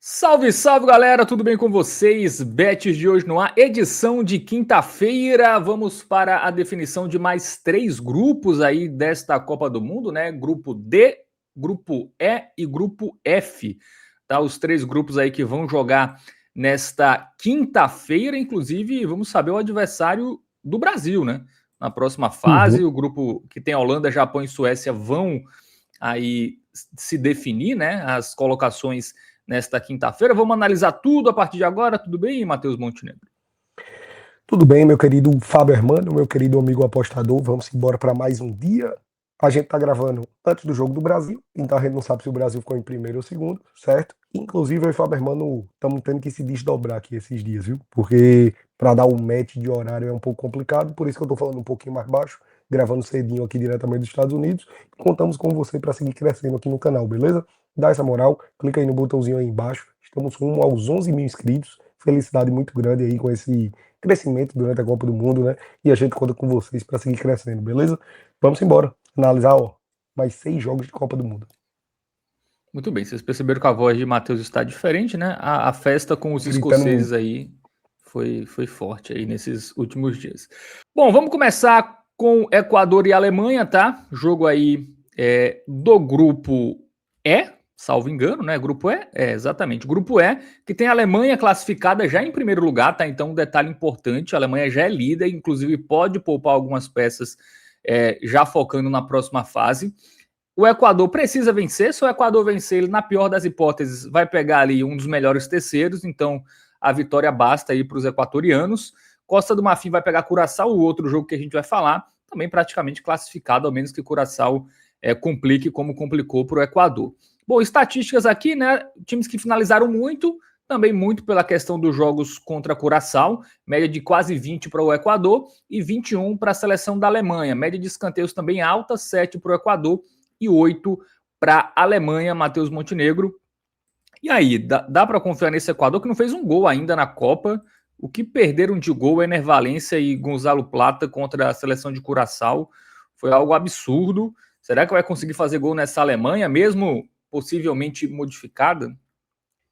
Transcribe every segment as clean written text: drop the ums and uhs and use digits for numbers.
Salve, salve galera, tudo bem com vocês? Bets de hoje no ar, edição de quinta-feira. Vamos para a definição de mais 3 grupos aí desta Copa do Mundo, né? Grupo D, Grupo E e Grupo F. Tá? Os 3 grupos aí que vão jogar nesta quinta-feira. Inclusive, vamos saber o adversário do Brasil, né? Na próxima fase, o grupo que tem Holanda, Japão e Suécia vão aí se definir, né? As colocações nesta quinta-feira. Vamos analisar tudo a partir de agora. Tudo bem, Matheus Montenegro? Tudo bem, meu querido Fábio Hermano, meu querido amigo apostador. Vamos embora para mais um dia. A gente tá gravando antes do jogo do Brasil, então a gente não sabe se o Brasil ficou em primeiro ou segundo, certo? Inclusive, eu e o Fábio Hermano estamos tendo que se desdobrar aqui esses dias, viu? Porque para dar um match de horário é um pouco complicado, por isso que eu tô falando um pouquinho mais baixo, gravando cedinho aqui diretamente dos Estados Unidos. Contamos com você para seguir crescendo aqui no canal, beleza? Dá essa moral, clica aí no botãozinho aí embaixo. Estamos rumo aos 11 mil inscritos. Felicidade muito grande aí com esse crescimento durante a Copa do Mundo, né? E a gente conta com vocês para seguir crescendo, beleza? Vamos embora, analisar, ó, mais 6 jogos de Copa do Mundo. Muito bem, vocês perceberam que a voz de Matheus está diferente, né? A festa com os Gritando escoceses muito. aí foi forte aí nesses últimos dias. Bom, vamos começar com Equador e Alemanha, tá? Jogo aí do grupo E, salvo engano, né? Grupo E? Exatamente. Grupo E, que tem a Alemanha classificada já em primeiro lugar, tá? Então, um detalhe importante, a Alemanha já é líder, inclusive pode poupar algumas peças já focando na próxima fase. O Equador precisa vencer. Se o Equador vencer, ele, na pior das hipóteses, vai pegar ali um dos melhores terceiros. Então, a vitória basta aí para os equatorianos. Costa do Marfim vai pegar Curaçao, o outro jogo que a gente vai falar, também praticamente classificado, ao menos que Curaçao complique como complicou para o Equador. Bom, estatísticas aqui, né? Times que finalizaram muito, também muito pela questão dos jogos contra Curaçao, média de quase 20 para o Equador e 21 para a seleção da Alemanha. Média de escanteios também alta, 7 para o Equador e 8 para a Alemanha, Matheus Montenegro. E aí, dá para confiar nesse Equador que não fez um gol ainda na Copa? O que perderam de gol Ener Valencia e Gonzalo Plata contra a seleção de Curaçao foi algo absurdo. Será que vai conseguir fazer gol nessa Alemanha, mesmo possivelmente modificada?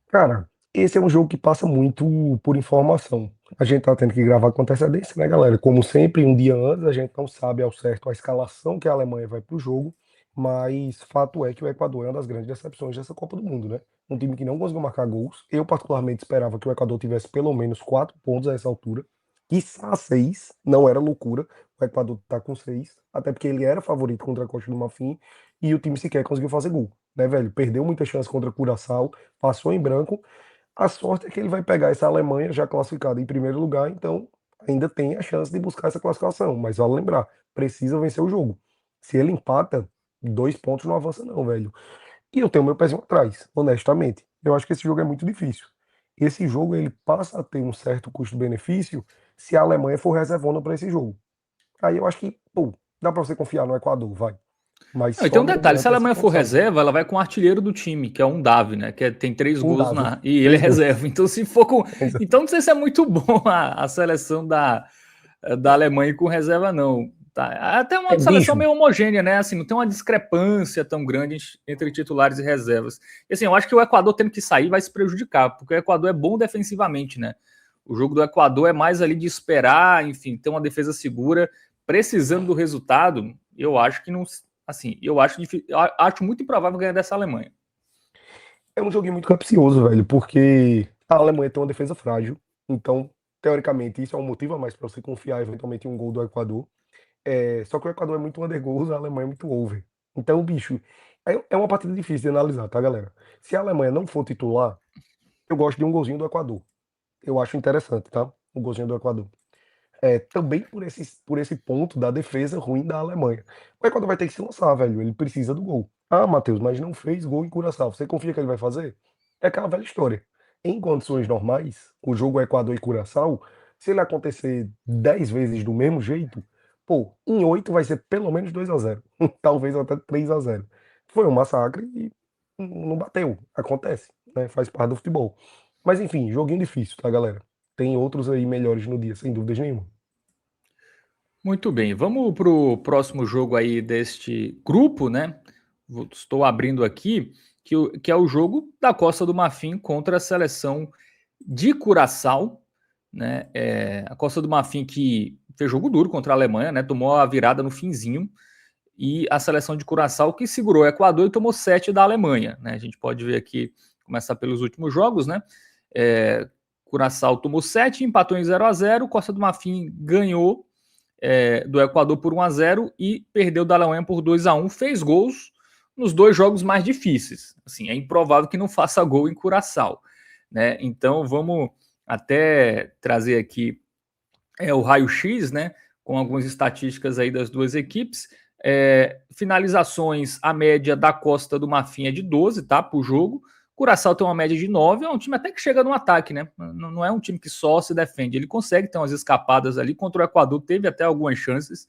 Cara, esse é um jogo que passa muito por informação. A gente tá tendo que gravar com antecedência, né, galera? Como sempre, um dia antes, a gente não sabe ao certo a escalação que a Alemanha vai pro jogo, mas fato é que o Equador é uma das grandes decepções dessa Copa do Mundo, né? Um time que não conseguiu marcar gols. Eu, particularmente, esperava que o Equador tivesse pelo menos 4 pontos a essa altura. Quiçá 6, não era loucura. O Equador tá com 6, até porque ele era favorito contra a Costa do Marfim e o time sequer conseguiu fazer gol, né, velho? Perdeu muita chance contra Curaçao, passou em branco. A sorte é que ele vai pegar essa Alemanha já classificada em primeiro lugar, então ainda tem a chance de buscar essa classificação. Mas vale lembrar, precisa vencer o jogo. Se ele empata, 2 pontos não avança não, velho. E eu tenho meu pezinho atrás, honestamente. Eu acho que esse jogo é muito difícil. Esse jogo ele passa a ter um certo custo-benefício se a Alemanha for reservando para esse jogo. Aí eu acho que, pô, dá para você confiar no Equador, vai. Mas Não, e tem só um detalhe, se a mediante essa Alemanha for condição. reserva, ela vai com o artilheiro do time, que é um Davi, né? Tem 3 Um gols Davi, e ele é 3 gols. reserva. Então, se for com. Então, não sei se é muito bom a seleção da Alemanha com reserva, não. Tá? É até É, uma seleção bicho, meio homogênea, né? Assim, não tem uma discrepância tão grande entre titulares e reservas. E assim, eu acho que o Equador tendo que sair vai se prejudicar, porque o Equador é bom defensivamente, né? O jogo do Equador é mais ali de esperar, enfim, ter uma defesa segura, precisando do resultado. Eu acho que não. Assim, eu acho muito improvável ganhar dessa Alemanha. é um joguinho muito capcioso, velho, porque a Alemanha tem uma defesa frágil, então, teoricamente, isso é um motivo a mais para você confiar eventualmente em um gol do Equador. Só que o Equador é muito under goals, a Alemanha é muito over. Então, bicho, é uma partida difícil de analisar, tá, galera? Se a Alemanha não for titular, eu gosto de um golzinho do Equador. Eu acho interessante, tá? O golzinho do Equador. Também por esse ponto da defesa ruim da Alemanha. O Equador vai ter que se lançar, velho. Ele precisa do gol. Ah, Matheus, mas não fez gol em Curaçao. Você confia que ele vai fazer? É aquela velha história. Em condições normais, o jogo Equador e Curaçao, se ele acontecer 10 vezes do mesmo jeito, pô, em 8 vai ser pelo menos 2-0. Talvez até 3-0. Foi um massacre e não bateu. Acontece, né? Faz parte do futebol. Mas enfim, joguinho difícil, tá, galera? Tem outros aí melhores no dia, sem dúvidas nenhuma. Muito bem, vamos para o próximo jogo aí deste grupo, né? Estou abrindo aqui. que é o jogo da Costa do Marfim contra a seleção de Curaçao, né? A Costa do Marfim que fez jogo duro contra a Alemanha, né? Tomou a virada no finzinho, e a seleção de Curaçao que segurou o Equador e tomou 7 da Alemanha, né? A gente pode ver aqui, começar pelos últimos jogos, né? Curaçao tomou 7, empatou em 0-0, Costa do Marfim ganhou do Equador por 1-0 e perdeu da Alemanha por 2-1, fez gols nos dois jogos mais difíceis. Assim, é improvável que não faça gol em Curaçao, né? Então vamos até trazer aqui o raio-x, né? Com algumas estatísticas aí das duas equipes. Finalizações, a média da Costa do Marfim é de 12, tá? Por jogo. Curaçao tem uma média de 9, é um time até que chega no ataque, né? Não é um time que só se defende, ele consegue ter umas escapadas ali. Contra o Equador teve até algumas chances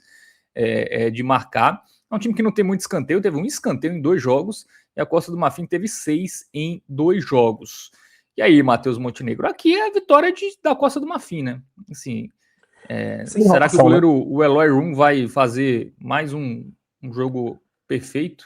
de marcar. É um time que não tem muito escanteio, teve um escanteio em 2 jogos, e a Costa do Marfim teve 6 em 2 jogos. E aí, Matheus Montenegro? Aqui é a vitória da Costa do Marfim, né? Assim, será que o goleiro, né? O Eloy Room vai fazer mais um jogo perfeito?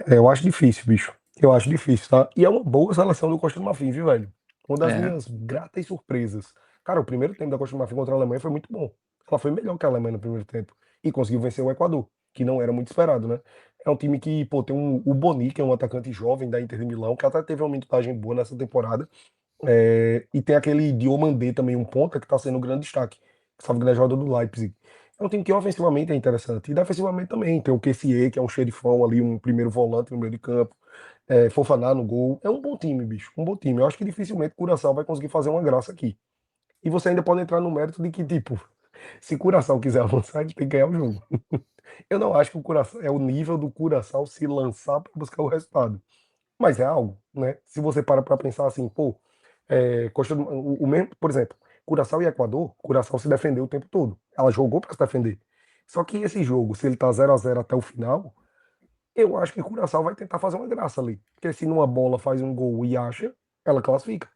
Eu acho difícil, bicho. Eu acho difícil, tá? E é uma boa seleção do Costa do Marfim, viu, velho? Uma das minhas gratas surpresas. Cara, o primeiro tempo da Costa do Marfim contra a Alemanha foi muito bom. Ela foi melhor que a Alemanha no primeiro tempo. E conseguiu vencer o Equador, que não era muito esperado, né? É um time que, pô, tem o Boni, que é um atacante jovem da Inter de Milão, que até teve uma minutagem boa nessa temporada. E tem aquele Diomandé também, um ponta, que tá sendo um grande destaque. Que salvo engano é jogador do Leipzig. É um time que ofensivamente é interessante. E defensivamente também. Tem o Kessié, que é um xerifão ali, um primeiro volante no meio de campo. Fofaná no gol. É um bom time, bicho. Um bom time. Eu acho que dificilmente o Curaçao vai conseguir fazer uma graça aqui. E você ainda pode entrar no mérito de que, tipo, se o Curaçao quiser avançar, ele tem que ganhar o jogo. Eu não acho que o Curaçao é o nível do Curaçao se lançar para buscar o resultado. Mas é algo, né? Se você para pra pensar assim, pô, o mesmo, por exemplo, Curaçao e Equador, Curaçao se defendeu o tempo todo. Ela jogou para se defender. Só que esse jogo, se ele tá 0-0 até o final, eu acho que Curaçao vai tentar fazer uma graça ali. Porque se numa bola faz um gol e acha, ela classifica.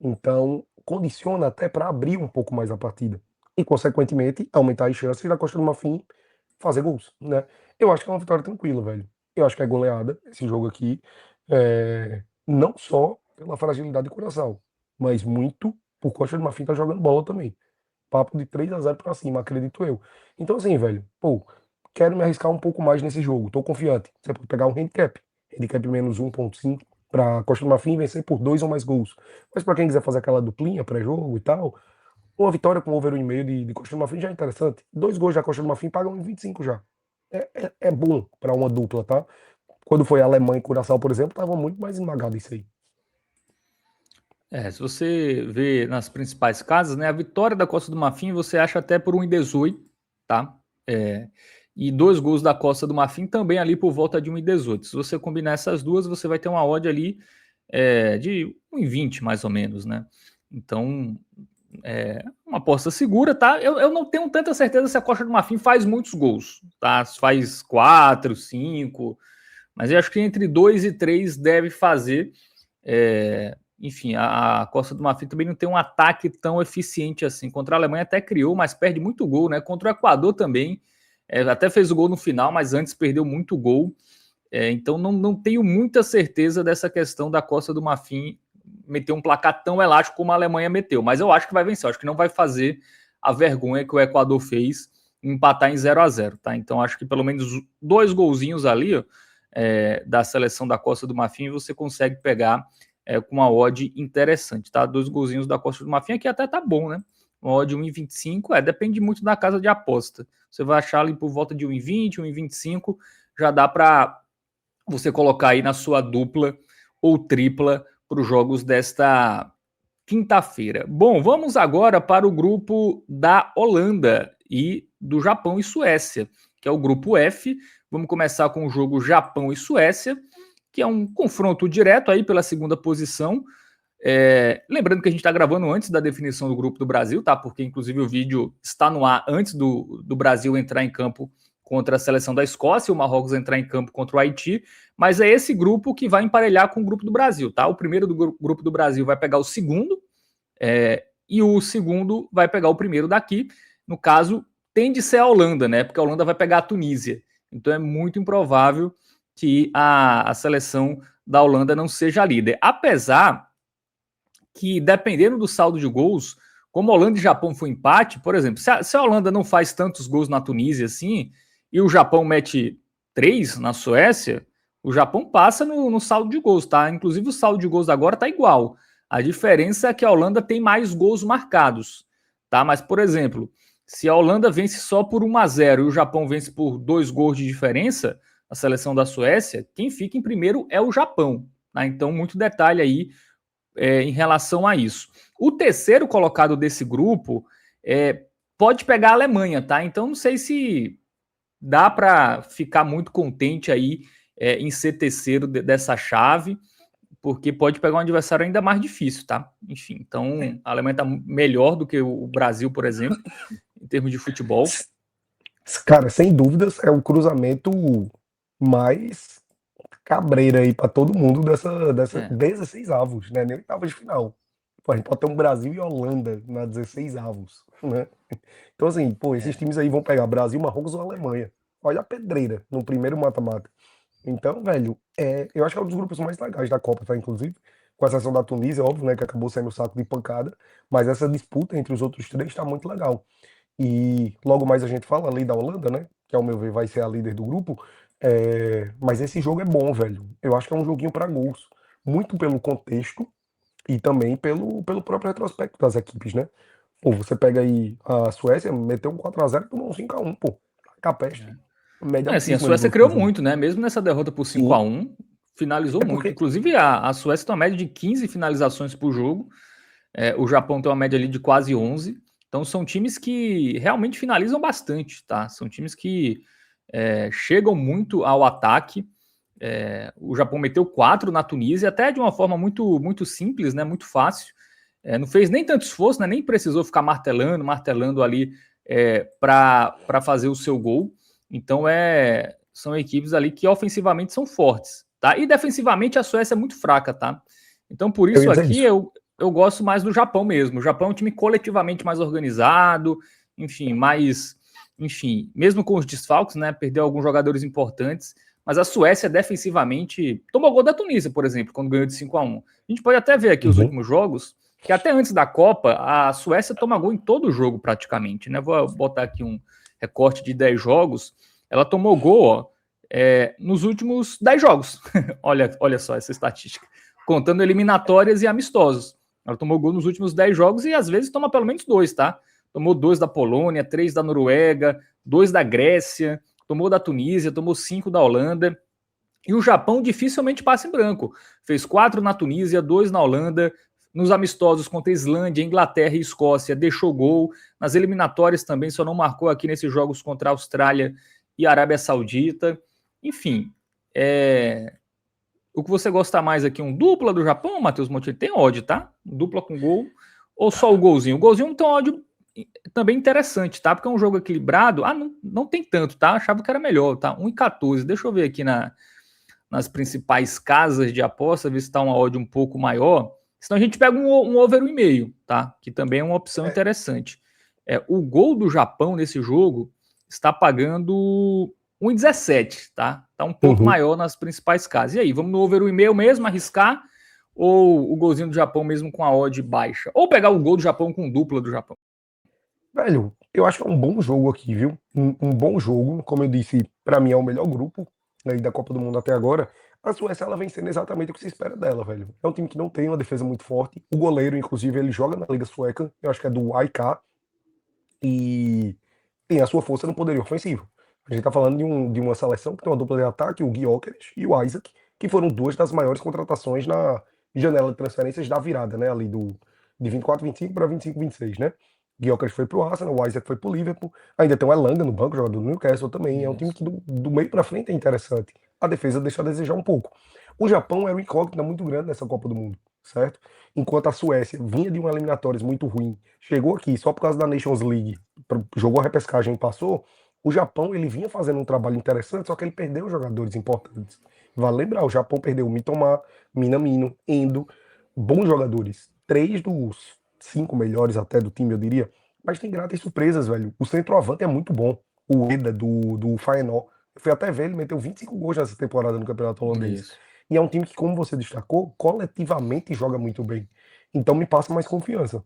Então, condiciona até para abrir um pouco mais a partida. E, consequentemente, aumentar as chances da Costa do Marfim fazer gols, né? Eu acho que é uma vitória tranquila, velho. Eu acho que é goleada esse jogo aqui. Não só pela fragilidade de Curaçao, mas muito por Costa do Marfim tá jogando bola também. Papo de 3-0 pra cima, acredito eu. Então, assim, velho, pô, quero me arriscar um pouco mais nesse jogo. Tô confiante. Você pode pegar um handicap. Handicap menos 1,5 pra Costa do Marfim vencer por 2 ou mais gols. Mas pra quem quiser fazer aquela duplinha pré-jogo e tal, uma vitória com over 1,5 de Costa do Marfim já é interessante. 2 gols da Costa do Marfim pagam 1,25 já. É bom pra uma dupla, tá? Quando foi Alemanha e Curaçao, por exemplo, tava muito mais esmagado isso aí. Se você vê nas principais casas, né, a vitória da Costa do Marfim você acha até por 1,18, tá? E 2 gols da Costa do Marfim também ali por volta de 1,18. Se você combinar essas duas, você vai ter uma odd ali de 1,20 mais ou menos, né? Então, uma aposta segura, tá? Eu não tenho tanta certeza se a Costa do Marfim faz muitos gols, tá? Faz 4, 5, mas eu acho que entre 2 e 3 deve fazer. Enfim, a Costa do Marfim também não tem um ataque tão eficiente assim. Contra a Alemanha até criou, mas perde muito gol, né? Contra o Equador também, até fez o gol no final, mas antes perdeu muito gol. Então não tenho muita certeza dessa questão da Costa do Marfim meter um placar tão elástico como a Alemanha meteu. Mas eu acho que vai vencer, eu acho que não vai fazer a vergonha que o Equador fez empatar em 0-0, tá? Então acho que pelo menos 2 golzinhos ali, ó, da seleção da Costa do Marfim você consegue pegar com uma odd interessante, tá? 2 golzinhos da Costa do Marfim aqui até tá bom, né? Uma odd 1,25, depende muito da casa de aposta. Você vai achar ali por volta de 1,20, 1,25, já dá para você colocar aí na sua dupla ou tripla para os jogos desta quinta-feira. Bom, vamos agora para o grupo da Holanda e do Japão e Suécia, que é o grupo F. Vamos começar com o jogo Japão e Suécia, que é um confronto direto aí pela segunda posição. Lembrando que a gente está gravando antes da definição do grupo do Brasil, tá? Porque inclusive o vídeo está no ar antes do Brasil entrar em campo contra a seleção da Escócia, o Marrocos entrar em campo contra o Haiti, mas é esse grupo que vai emparelhar com o grupo do Brasil, tá? O primeiro do grupo do Brasil vai pegar o segundo, e o segundo vai pegar o primeiro daqui. No caso, tem de ser a Holanda, né? Porque a Holanda vai pegar a Tunísia. Então é muito improvável que a seleção da Holanda não seja líder. Apesar que, dependendo do saldo de gols, como Holanda e Japão foi empate, por exemplo, se a Holanda não faz tantos gols na Tunísia assim, e o Japão mete 3 na Suécia, o Japão passa no saldo de gols, tá? Inclusive o saldo de gols agora tá igual. A diferença é que a Holanda tem mais gols marcados, tá? Mas, por exemplo, se a Holanda vence só por 1-0 e o Japão vence por 2 gols de diferença, a seleção da Suécia, quem fica em primeiro é o Japão, tá? Então, muito detalhe aí em relação a isso. O terceiro colocado desse grupo pode pegar a Alemanha, tá? Então, não sei se dá para ficar muito contente aí em ser terceiro dessa chave, porque pode pegar um adversário ainda mais difícil, tá? Enfim, então a Alemanha tá melhor do que o Brasil, por exemplo, em termos de futebol. Cara, sem dúvidas, é o cruzamento mais cabreira aí para todo mundo dessa 16 avos, né? Nem oitavas de final. Pô, a gente pode ter um Brasil e Holanda na 16 avos, né? Então, assim, pô, esses times aí vão pegar Brasil, Marrocos ou Alemanha. Olha a pedreira no primeiro mata-mata. Então, velho, eu acho que é um dos grupos mais legais da Copa, tá? Inclusive, com a exceção da Tunísia, óbvio, né? Que acabou sendo o saco de pancada. Mas essa disputa entre os outros três tá muito legal. E logo mais a gente fala ali da Holanda, né? Que ao meu ver vai ser a líder do grupo. Mas esse jogo é bom, velho. Eu acho que é um joguinho para gols. Muito pelo contexto e também pelo próprio retrospecto das equipes, né? Pô, você pega aí a Suécia, meteu um 4-0 e tomou um 5-1, pô. Capeste. Média Assim, a altíssima de Suécia gols por criou jogo. muito, né? Mesmo nessa derrota por Sim. 5-1, finalizou É muito. porque. Inclusive, a Suécia tem uma média de 15 finalizações por jogo. O Japão tem uma média ali de quase 11. Então, são times que realmente finalizam bastante, tá? São times que chegam muito ao ataque. O Japão meteu 4 na Tunísia, até de uma forma muito, muito simples, né? Muito fácil. Não fez nem tanto esforço, né? Nem precisou ficar martelando ali para fazer o seu gol. Então, são equipes ali que ofensivamente são fortes, tá? E defensivamente a Suécia é muito fraca, tá? Então, por Eu ia isso dizer aqui isso. eu gosto mais do Japão mesmo. O Japão é um time coletivamente mais organizado, enfim, mesmo com os desfalques, né? Perdeu alguns jogadores importantes, mas a Suécia defensivamente tomou gol da Tunísia, por exemplo, quando ganhou de 5-1. A gente pode até ver aqui os últimos jogos, que até antes da Copa, a Suécia toma gol em todo jogo praticamente, né? Vou botar aqui um recorte de 10 jogos. Ela tomou gol, ó, nos últimos 10 jogos. olha só essa estatística. Contando eliminatórias e amistosos. Ela tomou gol nos últimos 10 jogos e às vezes toma pelo menos 2, tá? Tomou 2 da Polônia, 3 da Noruega, 2 da Grécia, tomou da Tunísia, tomou 5 da Holanda. E o Japão dificilmente passa em branco. Fez 4 na Tunísia, 2 na Holanda. Nos amistosos contra Islândia, Inglaterra e Escócia, deixou gol. Nas eliminatórias também, só não marcou aqui nesses jogos contra a Austrália e Arábia Saudita. Enfim, o que você gosta mais aqui? Um dupla do Japão, Matheus Monteiro? Tem odd, tá? Dupla com gol ou só o golzinho? O golzinho tem um odd também interessante, tá? Porque é um jogo equilibrado. Não tem tanto, tá? Achava que era melhor, tá? 1,14. Deixa eu ver aqui nas principais casas de aposta, ver se tá uma odd um pouco maior. Senão a gente pega um over 1,5, tá? Que também é uma opção interessante. O gol do Japão nesse jogo está pagando 1,17, tá? Tá um pouco maior nas principais casas. E aí, vamos no over 1,5 mesmo, arriscar? Ou o golzinho do Japão mesmo com a odd baixa? Ou pegar o gol do Japão com dupla do Japão? Velho, eu acho que é um bom jogo aqui, viu? Um bom jogo. Como eu disse, pra mim é o melhor grupo, né, da Copa do Mundo até agora. A Suécia, ela vem sendo exatamente o que se espera dela, velho. É um time que não tem uma defesa muito forte. O goleiro, inclusive, ele joga na Liga Sueca. Eu acho que é do AIK. E tem a sua força no poderio ofensivo. A gente tá falando de uma seleção que tem uma dupla de ataque, o Gyökeres e o Isaac, que foram duas das maiores contratações na janela de transferências da virada, né? Ali de 24-25 para 25-26, né? Gyökeres foi pro Arsenal, o Isaac foi pro Liverpool. Ainda tem o Elanga no banco, jogador do Newcastle também. É um time que do meio para frente é interessante. A defesa deixa a desejar um pouco. O Japão é uma incógnita muito grande nessa Copa do Mundo, certo? Enquanto a Suécia vinha de uma eliminatórias muito ruim, chegou aqui só por causa da Nations League, jogou a repescagem e passou. O Japão, ele vinha fazendo um trabalho interessante, só que ele perdeu jogadores importantes. Vale lembrar, o Japão perdeu o Mitoma, Minamino, Endo, bons jogadores. 3 dos 5 melhores até do time, eu diria. Mas tem gratas surpresas, velho. O centroavante é muito bom. O Eda, do Feyenoord. Eu fui até ver, ele meteu 25 gols nessa temporada no Campeonato Holandês. Isso. E é um time que, como você destacou, coletivamente joga muito bem. Então me passa mais confiança.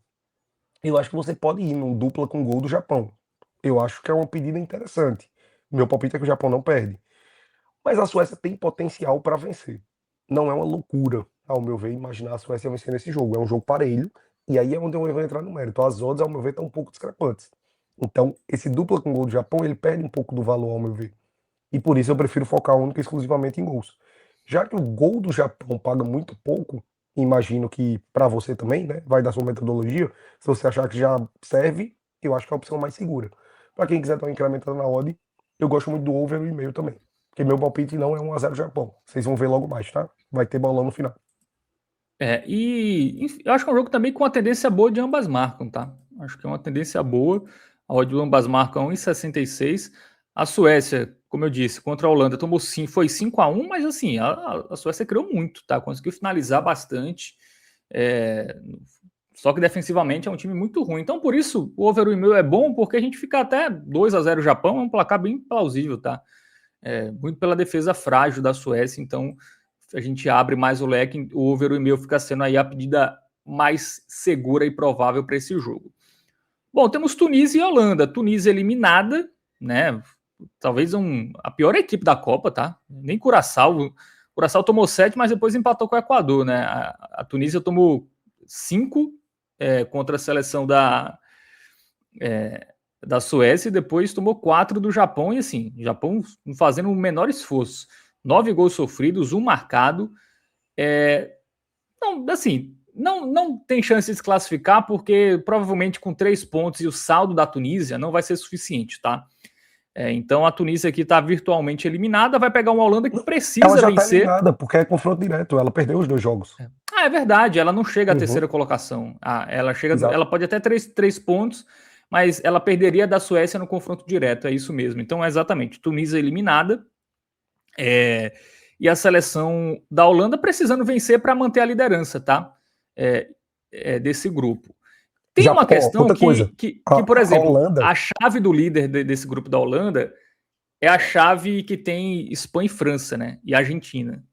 Eu acho que você pode ir no dupla com gol do Japão. Eu acho que é uma pedida interessante. Meu palpite é que o Japão não perde. Mas a Suécia tem potencial para vencer. Não é uma loucura, ao meu ver, imaginar a Suécia vencer nesse jogo. É um jogo parelho, e aí é onde eu vou entrar no mérito. As odds, ao meu ver, estão um pouco discrepantes. Então, esse dupla com gol do Japão, ele perde um pouco do valor, ao meu ver. E por isso eu prefiro focar única e exclusivamente em gols. Já que o gol do Japão paga muito pouco, imagino que para você também, né? Vai da sua metodologia. Se você achar que já serve, eu acho que é a opção mais segura. Para quem quiser dar uma incrementada na odd, eu gosto muito do over e meio também. Porque meu palpite não é 1-0 Japão. Vocês vão ver logo mais, tá? Vai ter bolão no final. E enfim, eu acho que é um jogo também com uma tendência boa de ambas marcam, tá? Acho que é uma tendência boa. A odd de ambas marcam 1,66. A Suécia, como eu disse, contra a Holanda tomou sim, foi 5-1, mas assim, a Suécia criou muito, tá? Conseguiu finalizar bastante. Só que defensivamente é um time muito ruim. Então, por isso, o over 1,5 é bom, porque a gente fica até 2-0 Japão, é um placar bem plausível, tá? Muito pela defesa frágil da Suécia, então a gente abre mais o leque, o over 1,5 fica sendo aí a pedida mais segura e provável para esse jogo. Bom, temos Tunísia e Holanda. Tunísia eliminada, né? Talvez a pior equipe da Copa, tá? Nem Curaçao. Curaçao tomou 7, mas depois empatou com o Equador, né? A Tunísia tomou 5 contra a seleção da Suécia e depois tomou 4 do Japão. E assim, o Japão fazendo o menor esforço. 9 gols sofridos, 1 marcado. Não, assim, não tem chance de se classificar porque provavelmente com 3 pontos e o saldo da Tunísia não vai ser suficiente, tá? Então a Tunísia aqui está virtualmente eliminada, vai pegar uma Holanda que Ela precisa já tá vencer. eliminada, porque é confronto direto. Ela perdeu os 2 jogos. É verdade, ela não chega à Uhum, terceira colocação. Ela exato. pode até 3 pontos, mas ela perderia da Suécia no confronto direto, é isso mesmo. Então é exatamente, Tunísia eliminada, e a seleção da Holanda precisando vencer para manter a liderança, tá? Desse grupo. Tem Já, uma ó, questão outra coisa. que, por A exemplo, Holanda, a chave do líder desse grupo da Holanda é a chave que tem Espanha e França, né? E Argentina.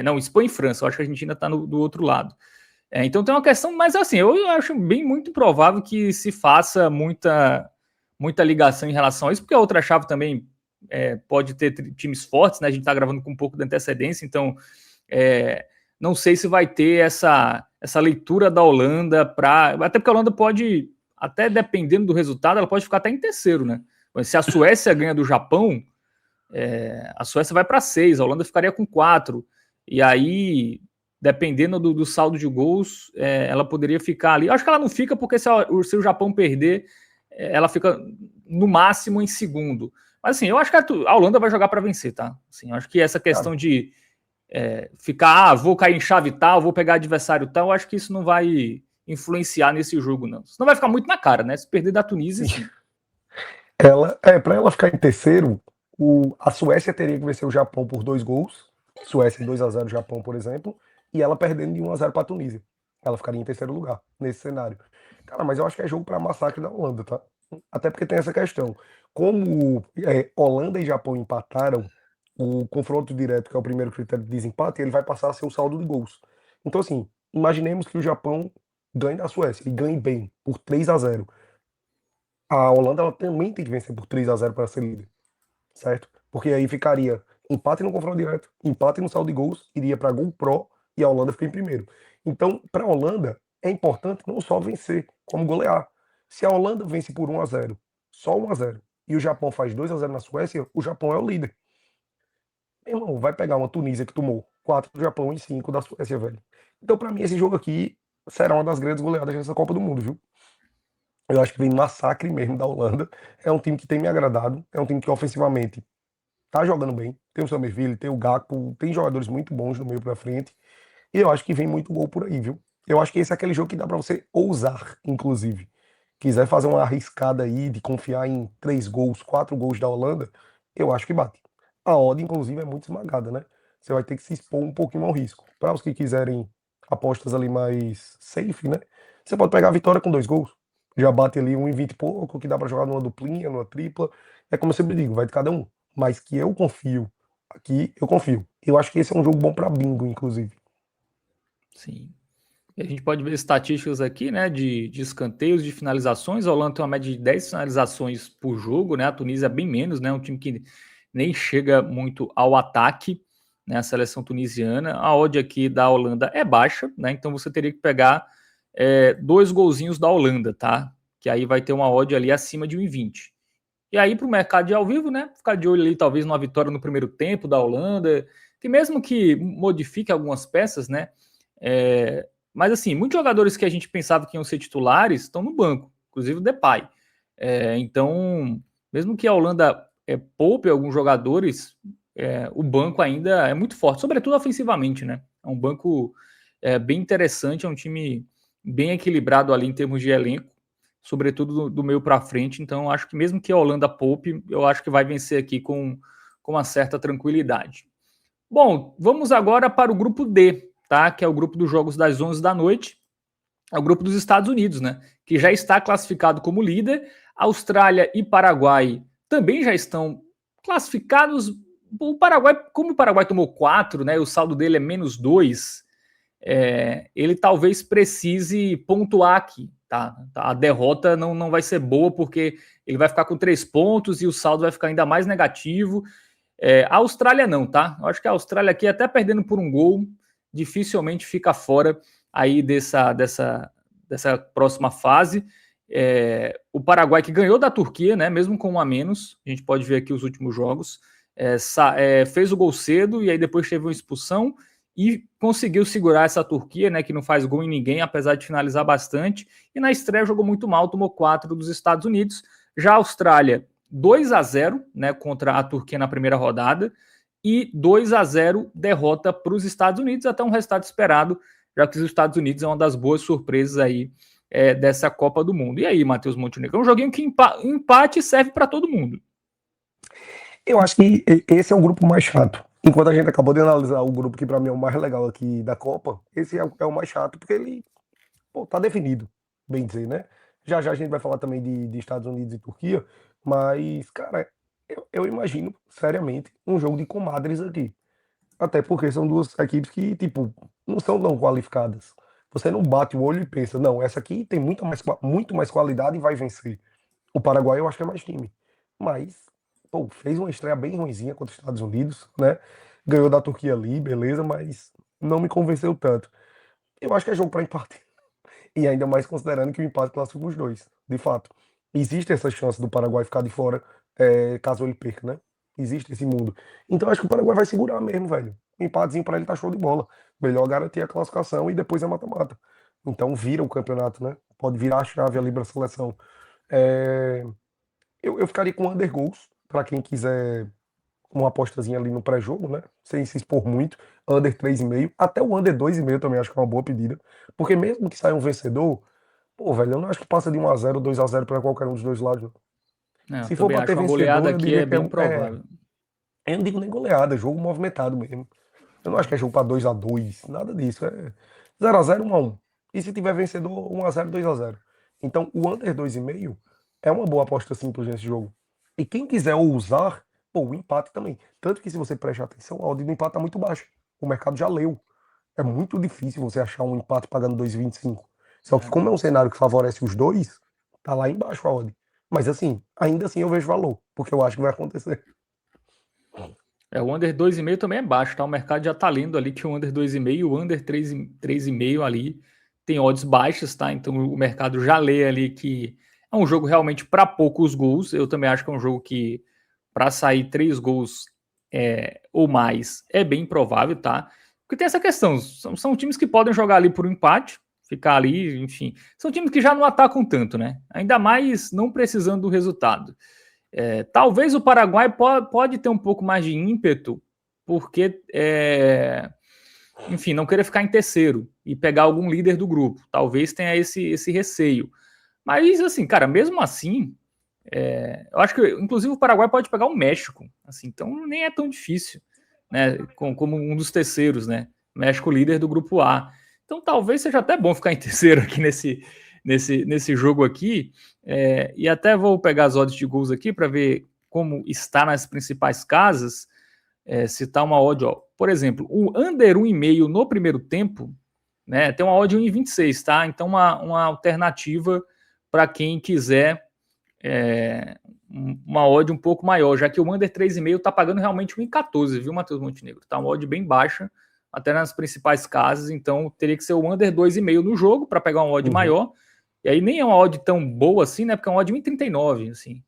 Não, Espanha e França. Eu acho que a Argentina está do outro lado. Então tem uma questão, mas assim, eu acho bem muito provável que se faça muita ligação em relação a isso, porque a outra chave também pode ter times fortes, né? A gente está gravando com um pouco de antecedência, então não sei se vai ter essa leitura da Holanda até porque a Holanda pode, até dependendo do resultado, ela pode ficar até em terceiro, né? Se a Suécia ganha do Japão, a Suécia vai para 6, a Holanda ficaria com 4. E aí, dependendo do saldo de gols, ela poderia ficar ali. Acho que ela não fica, porque se o Japão perder, ela fica no máximo em segundo. Mas assim, eu acho que a Holanda vai jogar para vencer, tá? Assim, eu acho que essa questão cara, de ficar, vou cair em chave tal, vou pegar adversário tal, eu acho que isso não vai influenciar nesse jogo, não. Senão vai ficar muito na cara, né? Se perder da Tunísia, sim. sim. Para ela ficar em terceiro, a Suécia teria que vencer o Japão por 2 gols. Suécia 2-0 Japão, por exemplo, e ela perdendo de 1-0 para a Tunísia. Ela ficaria em terceiro lugar nesse cenário. Cara, mas eu acho que é jogo para massacre da Holanda, tá? Até porque tem essa questão. Como Holanda e Japão empataram, o confronto direto, que é o primeiro critério de desempate, ele vai passar a ser o saldo de gols. Então, assim, imaginemos que o Japão ganhe da Suécia e ganhe bem, por 3-0. A Holanda ela também tem que vencer por 3-0 para ser líder, certo? Porque aí ficaria empate no confronto direto, empate no saldo de gols, iria para gol pro e a Holanda fica em primeiro. Então, para a Holanda, é importante não só vencer, como golear. Se a Holanda vence por 1-0, só 1-0, e o Japão faz 2-0 na Suécia, o Japão é o líder. Meu irmão, vai pegar uma Tunísia que tomou 4 do Japão e 5 da Suécia, velho. Então, para mim, esse jogo aqui será uma das grandes goleadas dessa Copa do Mundo, viu? Eu acho que vem massacre mesmo da Holanda. É um time que tem me agradado. É um time que ofensivamente tá jogando bem. Tem o Summerville, tem o Gakpo, tem jogadores muito bons no meio pra frente. E eu acho que vem muito gol por aí, viu? Eu acho que esse é aquele jogo que dá pra você ousar, inclusive. Quiser fazer uma arriscada aí de confiar em 3 gols, 4 gols da Holanda, eu acho que bate. A odd, inclusive, é muito esmagada, né? Você vai ter que se expor um pouquinho ao risco. Para os que quiserem apostas ali mais safe, né? Você pode pegar a vitória com 2 gols. Já bate ali 1,20 e pouco, que dá pra jogar numa duplinha, numa tripla. É como eu sempre digo, vai de cada um. Mas que eu confio aqui eu confio. Eu acho que esse é um jogo bom para bingo, inclusive. Sim. E a gente pode ver estatísticas aqui, né, de escanteios, de finalizações. A Holanda tem uma média de 10 finalizações por jogo, né? A Tunísia é bem menos, né? Um time que nem chega muito ao ataque, né? A seleção tunisiana. A odd aqui da Holanda é baixa, né? Então você teria que pegar dois golzinhos da Holanda, tá? Que aí vai ter uma odd ali acima de 1,20. E aí, para o mercado de ao vivo, né? Ficar de olho ali, talvez, numa vitória no primeiro tempo da Holanda, que mesmo que modifique algumas peças, né? Mas assim, muitos jogadores que a gente pensava que iam ser titulares estão no banco, inclusive o Depay. Então, mesmo que a Holanda poupe alguns jogadores, o banco ainda é muito forte, sobretudo ofensivamente, né? É um banco bem interessante, é um time bem equilibrado ali em termos de elenco, sobretudo do meio para frente. Então, acho que mesmo que a Holanda poupe, eu acho que vai vencer aqui com uma certa tranquilidade. Bom, vamos agora para o grupo D, tá? Que é o grupo dos jogos das 11 da noite. É o grupo dos Estados Unidos, né? Que já está classificado como líder. Austrália e Paraguai também já estão classificados. O Paraguai, como o Paraguai tomou 4, né? O saldo dele é -2. Ele talvez precise pontuar aqui, tá? A derrota não vai ser boa, porque ele vai ficar com 3 pontos e o saldo vai ficar ainda mais negativo. A Austrália não, tá? Eu acho que a Austrália aqui, até perdendo por um gol, dificilmente fica fora aí dessa próxima fase. O Paraguai, que ganhou da Turquia, né? Mesmo com um a menos, a gente pode ver aqui os últimos jogos, fez o gol cedo e aí depois teve uma expulsão e conseguiu segurar essa Turquia, né? Que não faz gol em ninguém, apesar de finalizar bastante. E na estreia jogou muito mal, tomou 4 dos Estados Unidos. Já a Austrália 2-0, né, contra a Turquia na primeira rodada e 2-0 derrota para os Estados Unidos, até um resultado esperado, já que os Estados Unidos é uma das boas surpresas aí dessa Copa do Mundo. E aí, Matheus Montenegro? É um joguinho que empate serve para todo mundo. Eu acho que esse é o grupo mais chato. Enquanto a gente acabou de analisar o grupo que para mim é o mais legal aqui da Copa, esse é o mais chato, porque ele tá definido, bem dizer, né? Já já a gente vai falar também de Estados Unidos e Turquia, mas, cara, eu imagino, seriamente, um jogo de comadres aqui. Até porque são duas equipes que, tipo, não são tão qualificadas. Você não bate o olho e pensa, não, essa aqui tem muito mais qualidade e vai vencer. O Paraguai eu acho que é mais time. Mas, pô, fez uma estreia bem ruinzinha contra os Estados Unidos, né? Ganhou da Turquia ali, beleza, mas não me convenceu tanto. Eu acho que é jogo para empate. E ainda mais considerando que o empate classifica os dois, de fato. Existe essa chance do Paraguai ficar de fora, caso ele perca, né? Existe esse mundo. Então acho que o Paraguai vai segurar mesmo, velho. Um empatezinho para ele tá show de bola. Melhor garantir a classificação e depois é mata-mata. Então vira o campeonato, né? Pode virar a chave ali para a seleção. É, eu ficaria com under goals, para quem quiser uma apostazinha ali no pré-jogo, né? Sem se expor muito. Under 3,5. Até o under 2,5 também acho que é uma boa pedida. Porque mesmo que saia um vencedor, pô, velho, eu não acho que passa de 1-0, 2-0 para qualquer um dos dois lados. Não. Não, Se for também para ter acho uma goleada vencedor, eu aqui diria é que é bem um. provável. Eu não digo nem goleada, é jogo movimentado mesmo. Eu não acho que é jogo para 2-2, nada disso. É 0-0, 1-1. E se tiver vencedor, 1-0, 2-0. Então o under 2,5 é uma boa aposta simples nesse jogo. E quem quiser ousar, pô, o empate também. Tanto que se você prestar atenção, a odd do empate tá muito baixa. O mercado já leu. É muito difícil você achar um empate pagando 2,25. Só que como é um cenário que favorece os dois, tá lá embaixo a odd. Mas assim, ainda assim eu vejo valor, porque eu acho que vai acontecer. O under 2,5 também é baixo, tá? O mercado já tá lendo ali que o under 2,5 e o under 3,5 ali tem odds baixas, tá? Então o mercado já lê ali que é um jogo realmente para poucos gols. Eu também acho que é um jogo que para sair 3 gols ou mais é bem provável, tá? Porque tem essa questão, são times que podem jogar ali por um empate, ficar ali, enfim. São times que já não atacam tanto, né? Ainda mais não precisando do resultado. Talvez o Paraguai pode ter um pouco mais de ímpeto, porque, enfim, não querer ficar em terceiro e pegar algum líder do grupo. Talvez tenha esse receio. Mas, assim, cara, mesmo assim, eu acho que, inclusive, o Paraguai pode pegar o México. Assim, então, nem é tão difícil, né? Como um dos terceiros, né? México líder do grupo A. Então, talvez seja até bom ficar em terceiro aqui nesse jogo aqui. E até vou pegar as odds de gols aqui para ver como está nas principais casas. citar uma odd, ó. Por exemplo, o under 1,5 no primeiro tempo, né, tem uma odd 1,26, tá? Então uma alternativa para quem quiser uma odd um pouco maior, já que o under 3,5 está pagando realmente 1,14, viu, Matheus Montenegro? Tá uma odd bem baixa, até nas principais casas, então teria que ser o under 2,5 no jogo para pegar uma odd maior, e aí nem é uma odd tão boa assim, né, porque é uma odd 1,39, assim.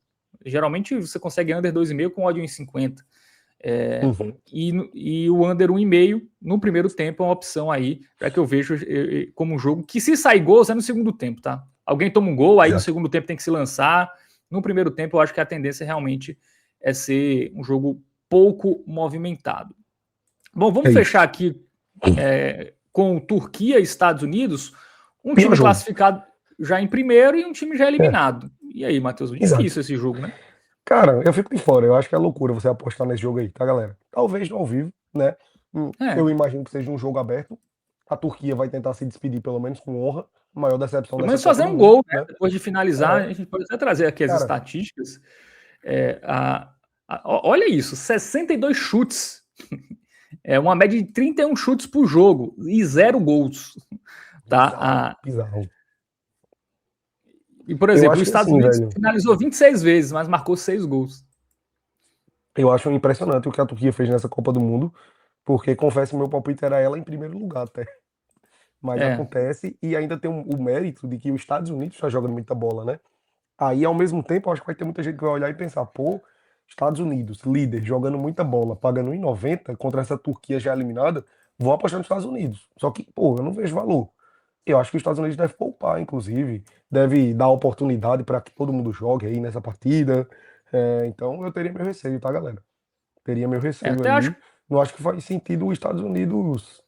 Geralmente você consegue under 2,5 com odd 1,50. E o under 1,5 no primeiro tempo é uma opção aí, já que eu vejo como um jogo que, se sair gols, é no segundo tempo, tá? Alguém toma um gol, aí no segundo tempo tem que se lançar. No primeiro tempo, eu acho que a tendência realmente é ser um jogo pouco movimentado. Bom, vamos fechar aqui com Turquia e Estados Unidos, um time classificado já em primeiro e um time já eliminado. E aí, Matheus, difícil esse jogo, né? Cara, eu fico de fora. Eu acho que é loucura você apostar nesse jogo aí, tá, galera? Talvez no ao vivo, né? Eu imagino que seja um jogo aberto. A Turquia vai tentar se despedir, pelo menos com honra. Maior decepção dessa Mas fazer um gol, né? Depois de finalizar, a gente pode até trazer aqui as estatísticas. Olha isso, 62 chutes. É uma média de 31 chutes por jogo e 0 gols. Tá? Bizarro. E, por exemplo, os Estados Unidos finalizou 26 vezes, mas marcou 6 gols. Eu acho impressionante o que a Turquia fez nessa Copa do Mundo, porque, confesso, que meu palpite era ela em primeiro lugar até. Mas acontece, e ainda tem o mérito de que os Estados Unidos está jogando muita bola, né? Aí, ao mesmo tempo, eu acho que vai ter muita gente que vai olhar e pensar, pô, Estados Unidos, líder, jogando muita bola, pagando 1,90 contra essa Turquia já eliminada, vou apostar nos Estados Unidos. Só que, pô, eu não vejo valor. Eu acho que os Estados Unidos deve poupar, inclusive, deve dar oportunidade para que todo mundo jogue aí nessa partida. Então, eu teria meu receio, tá, galera? Teria meu receio aí. Não acho que faz sentido os Estados Unidos,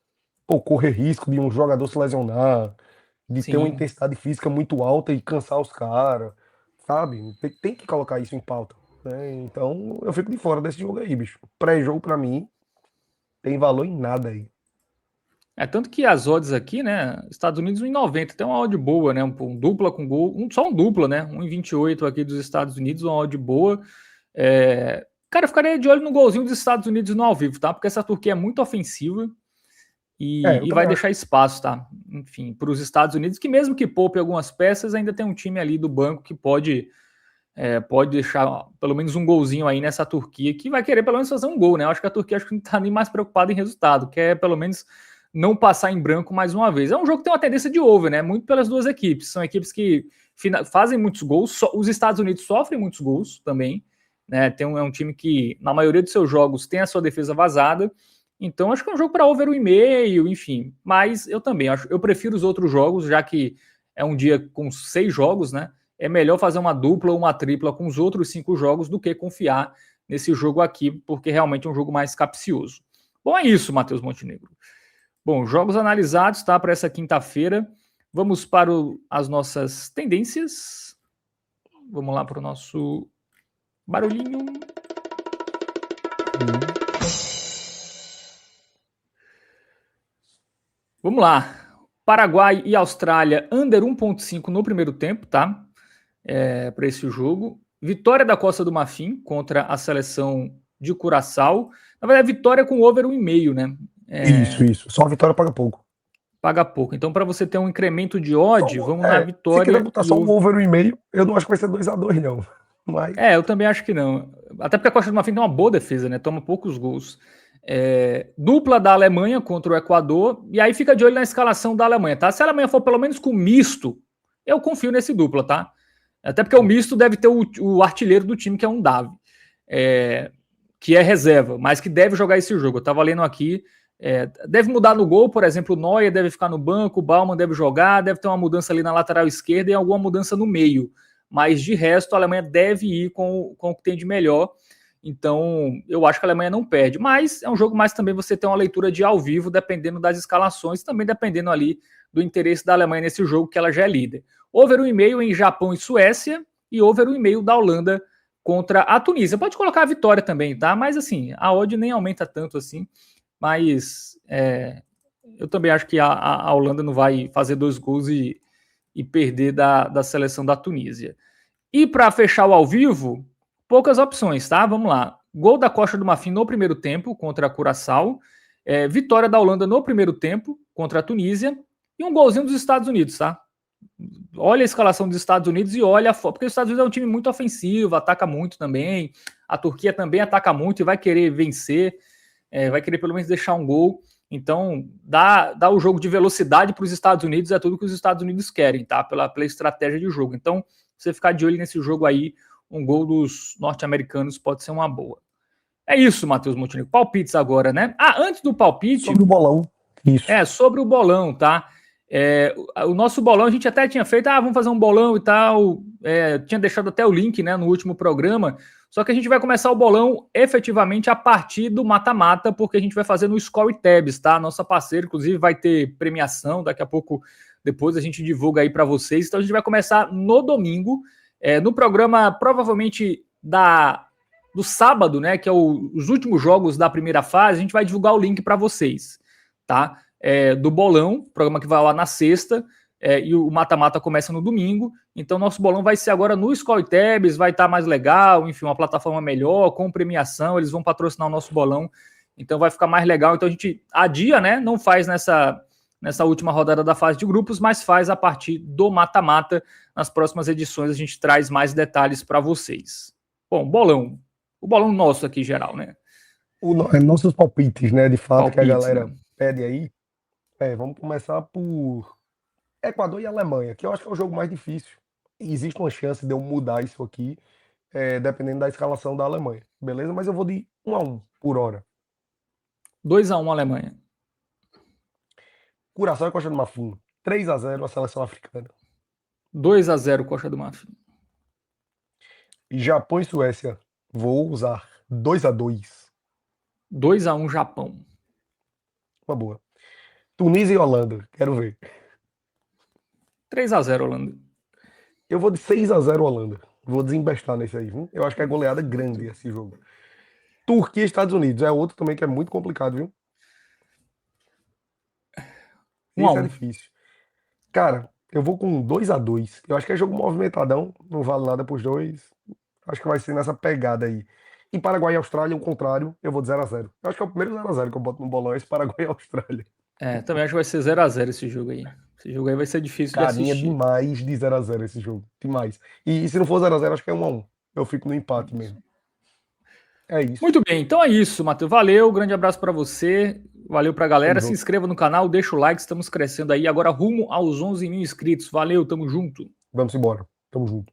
pô, correr risco de um jogador se lesionar, de ter uma intensidade física muito alta e cansar os caras, sabe? Tem que colocar isso em pauta, né? Então, eu fico de fora desse jogo aí, bicho. Pré-jogo, pra mim, tem valor em nada aí. Tanto que as odds aqui, né? Estados Unidos 1,90, tem uma odd boa, né? Um dupla com gol, só um dupla, né? 1,28 aqui dos Estados Unidos, uma odd boa. Cara, eu ficaria de olho no golzinho dos Estados Unidos no ao vivo, tá? Porque essa Turquia é muito ofensiva e vai deixar espaço, tá? Enfim, para os Estados Unidos, que mesmo que poupe algumas peças, ainda tem um time ali do banco que pode deixar pelo menos um golzinho aí nessa Turquia, que vai querer pelo menos fazer um gol, né? Eu acho que a Turquia não tá nem mais preocupada em resultado, quer pelo menos não passar em branco mais uma vez. É um jogo que tem uma tendência de over, né? Muito pelas duas equipes. São equipes que fazem muitos gols. Os Estados Unidos sofrem muitos gols também, né? É um time que, na maioria dos seus jogos, tem a sua defesa vazada. Então, acho que é um jogo para over 1,5, enfim. Mas eu também eu prefiro os outros jogos, já que é um dia com 6 jogos, né? É melhor fazer uma dupla ou uma tripla com os outros 5 jogos do que confiar nesse jogo aqui, porque realmente é um jogo mais capcioso. Bom, é isso, Matheus Montenegro. Bom, jogos analisados, tá? Para essa quinta-feira. Vamos para as nossas tendências. Vamos lá para o nosso barulhinho. Vamos lá. Paraguai e Austrália, under 1,5 no primeiro tempo, tá? Para esse jogo. Vitória da Costa do Marfim contra a seleção de Curaçao. Na verdade, vitória com over 1,5, né? Isso. Só a vitória paga pouco. Paga pouco. Então, para você ter um incremento de odd, vamos na vitória. Se quiser botar só um over 1,5, eu não acho que vai ser 2-2, não. Mas... eu também acho que não. Até porque a Costa do Marfim tem uma boa defesa, né? Toma poucos gols. Dupla da Alemanha contra o Equador. E aí fica de olho na escalação da Alemanha, tá? Se a Alemanha for pelo menos com misto, eu confio nesse dupla, tá? Até porque o misto deve ter o artilheiro do time, que é um Davi. Que é reserva, mas que deve jogar esse jogo. Eu tava lendo aqui. Deve mudar no gol, por exemplo, o Neuer deve ficar no banco, o Baumann deve jogar, deve ter uma mudança ali na lateral esquerda e alguma mudança no meio. Mas de resto, a Alemanha deve ir com o que tem de melhor. Então, eu acho que a Alemanha não perde. Mas é um jogo mais também você ter uma leitura de ao vivo, dependendo das escalações, também dependendo ali do interesse da Alemanha nesse jogo, que ela já é líder. Over 1,5 em Japão e Suécia e over 1,5 da Holanda contra a Tunísia. Pode colocar a vitória também, tá? Mas assim, a odd nem aumenta tanto assim. Mas eu também acho que a Holanda não vai fazer 2 gols e perder da seleção da Tunísia. E para fechar o ao vivo, poucas opções, tá? Vamos lá. gol da Costa do Marfim no primeiro tempo contra a Curaçao, vitória da Holanda no primeiro tempo contra a Tunísia e um golzinho dos Estados Unidos, tá? Olha a escalação dos Estados Unidos e olha a foto, porque os Estados Unidos é um time muito ofensivo, ataca muito também, a Turquia também ataca muito e vai querer vencer, vai querer pelo menos deixar um gol. Então, dá o jogo de velocidade para os Estados Unidos, é tudo que os Estados Unidos querem, tá? Pela estratégia de jogo. Então, você ficar de olho nesse jogo aí, um gol dos norte-americanos pode ser uma boa. É isso, Matheus Montenegro. Palpites agora, né? Antes do palpite... Sobre o bolão. Isso. Sobre o bolão, tá? O nosso bolão, a gente até tinha feito, vamos fazer um bolão e tal, tinha deixado até o link, né, no último programa, só que a gente vai começar o bolão efetivamente a partir do mata-mata, porque a gente vai fazer no Score Tabs, tá? Nossa parceira, inclusive, vai ter premiação, daqui a pouco, depois a gente divulga aí para vocês, então a gente vai começar no domingo, no programa, provavelmente, do sábado, né, que é os últimos jogos da primeira fase, a gente vai divulgar o link para vocês, tá? Do bolão, programa que vai lá na sexta, e o mata-mata começa no domingo, então nosso bolão vai ser agora no Score Tabs, vai estar mais legal, enfim, uma plataforma melhor, com premiação, eles vão patrocinar o nosso bolão, então vai ficar mais legal, então a gente adia, né, não faz nessa última rodada da fase de grupos, mas faz a partir do mata-mata, nas próximas edições a gente traz mais detalhes para vocês. Bom, bolão, o bolão nosso aqui geral, né? Nossos palpites, né, de fato, Palpites, que a galera né? pede aí. Vamos começar por Equador e Alemanha, que eu acho que é o jogo mais difícil. E existe uma chance de eu mudar isso aqui, dependendo da escalação da Alemanha. Beleza? Mas eu vou de 1-1 por hora. 2-1 Alemanha. Curaçao e Costa do Marfim. 3-0 a seleção africana. 2-0 Costa do Marfim. Japão e Suécia. Vou usar 2-2. 2-1 Japão. Uma boa. Tunísia e Holanda. Quero ver. 3-0 Holanda. Eu vou de 6-0 Holanda. Vou desembestar nesse aí, viu? Eu acho que é goleada grande esse jogo. Turquia e Estados Unidos. É outro também que é muito complicado, viu? Isso é difícil. Cara, eu vou com 2-2. Eu acho que é jogo movimentadão. Não vale nada pros dois. Acho que vai ser nessa pegada aí. E Paraguai e Austrália, o contrário, eu vou de 0-0. Eu acho que é o primeiro 0-0 que eu boto no bolão, esse Paraguai e Austrália. Também acho que vai ser 0-0 esse jogo aí. Esse jogo aí vai ser difícil de assistir. Demais de 0-0 esse jogo. Demais. E se não for 0-0, acho que é 1-1. Eu fico no empate mesmo. É isso. Muito bem, então é isso, Matheus. Valeu, grande abraço para você. Valeu pra galera. Se inscreva no canal, deixa o like, estamos crescendo aí. Agora rumo aos 11 mil inscritos. Valeu, tamo junto. Vamos embora. Tamo junto.